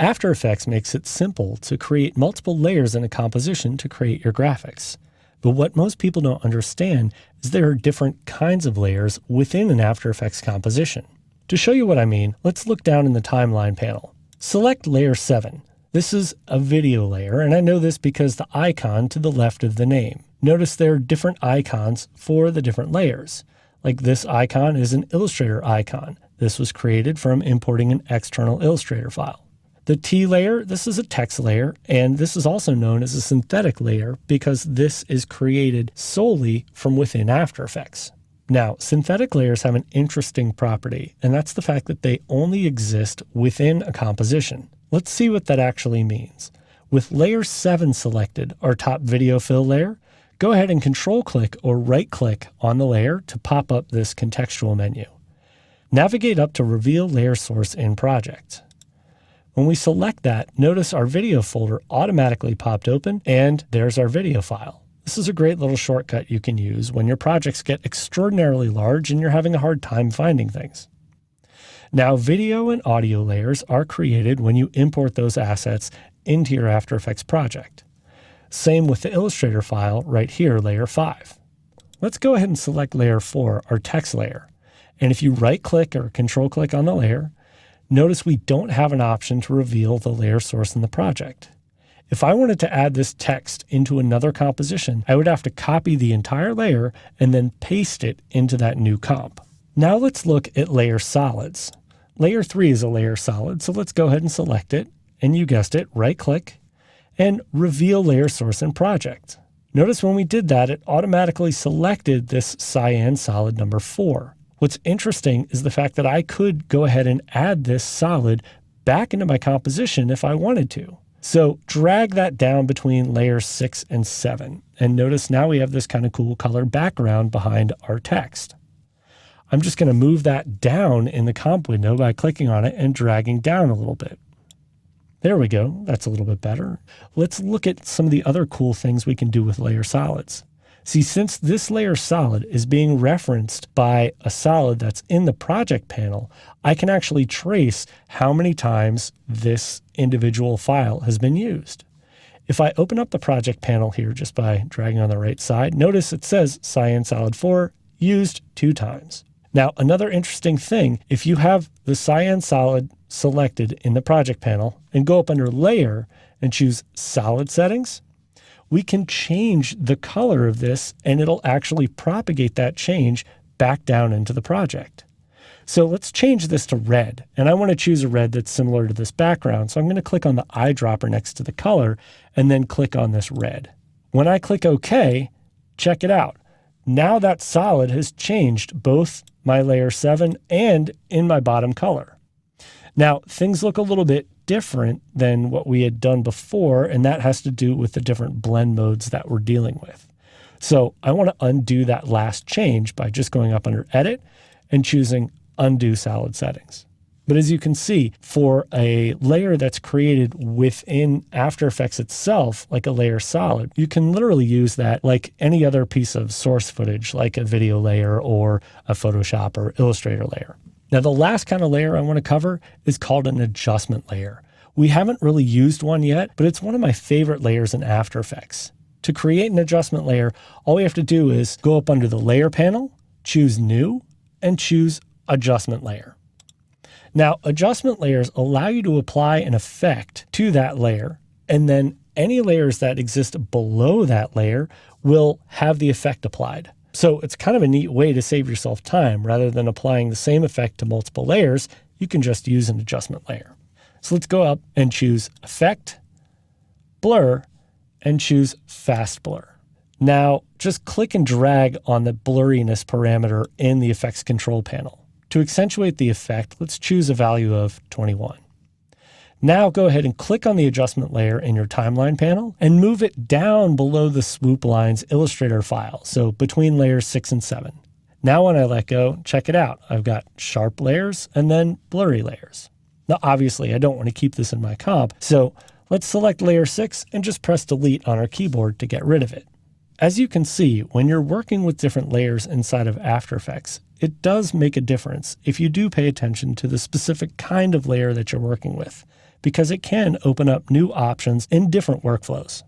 After Effects makes it simple to create multiple layers in a composition to create your graphics. But what most people don't understand is there are different kinds of layers within an After Effects composition. To show you what I mean, let's look down in the timeline panel. Select layer 7. This is a video layer, and I know this because the icon to the left of the name. Notice there are different icons for the different layers. Like this icon is an Illustrator icon. This was created from importing an external Illustrator file. The T layer, this is a text layer, and this is also known as a synthetic layer because this is created solely from within After Effects. Now, synthetic layers have an interesting property, and that's the fact that they only exist within a composition. Let's see what that actually means. With layer 7 selected, our top video fill layer, go ahead and control-click or right-click on the layer to pop up this contextual menu. Navigate up to Reveal Layer Source in Project. When we select that, notice our video folder automatically popped open, and there's our video file. This is a great little shortcut you can use when your projects get extraordinarily large and you're having a hard time finding things. Now, video and audio layers are created when you import those assets into your After Effects project. Same with the Illustrator file right here, layer 5. Let's go ahead and select layer 4, our text layer. And if you right-click or control-click on the layer, notice we don't have an option to reveal the layer source in the project. If I wanted to add this text into another composition, I would have to copy the entire layer and then paste it into that new comp. Now let's look at layer solids. Layer 3 is a layer solid, so let's go ahead and select it, and you guessed it, right-click, and reveal layer source in project. Notice when we did that, it automatically selected this cyan solid number 4. What's interesting is the fact that I could go ahead and add this solid back into my composition if I wanted to. So drag that down between layers 6 and 7. And notice now we have this kind of cool color background behind our text. I'm just going to move that down in the comp window by clicking on it and dragging down a little bit. There we go. That's a little bit better. Let's look at some of the other cool things we can do with layer solids. See, since this layer solid is being referenced by a solid that's in the project panel, I can actually trace how many times this individual file has been used. If I open up the project panel here just by dragging on the right side, notice it says cyan solid 4 used 2 times. Now, another interesting thing, if you have the cyan solid selected in the project panel and go up under layer and choose solid settings, we can change the color of this and it'll actually propagate that change back down into the project. So let's change this to red, and I want to choose a red that's similar to this background. So I'm going to click on the eyedropper next to the color and then click on this red. When I click OK, check it out. Now that solid has changed both my layer 7 and in my bottom color. Now things look a little bit different than what we had done before, and that has to do with the different blend modes that we're dealing with. So I want to undo that last change by just going up under Edit and choosing Undo Solid Settings. But as you can see, for a layer that's created within After Effects itself, like a layer solid, you can literally use that like any other piece of source footage, like a video layer or a Photoshop or Illustrator layer. Now, the last kind of layer I want to cover is called an adjustment layer. We haven't really used one yet, but it's one of my favorite layers in After Effects. To create an adjustment layer, all we have to do is go up under the layer panel, choose New, and choose Adjustment Layer. Now, adjustment layers allow you to apply an effect to that layer, and then any layers that exist below that layer will have the effect applied. So it's kind of a neat way to save yourself time. Rather than applying the same effect to multiple layers, you can just use an adjustment layer. So let's go up and choose Effect, Blur, and choose Fast Blur. Now, just click and drag on the blurriness parameter in the effects control panel. To accentuate the effect, let's choose a value of 21. Now go ahead and click on the adjustment layer in your timeline panel and move it down below the swoop lines Illustrator file, so between layers 6 and 7. Now when I let go, check it out. I've got sharp layers and then blurry layers. Now obviously I don't want to keep this in my comp, so let's select layer 6 and just press delete on our keyboard to get rid of it. As you can see, when you're working with different layers inside of After Effects, it does make a difference if you do pay attention to the specific kind of layer that you're working with, because it can open up new options in different workflows.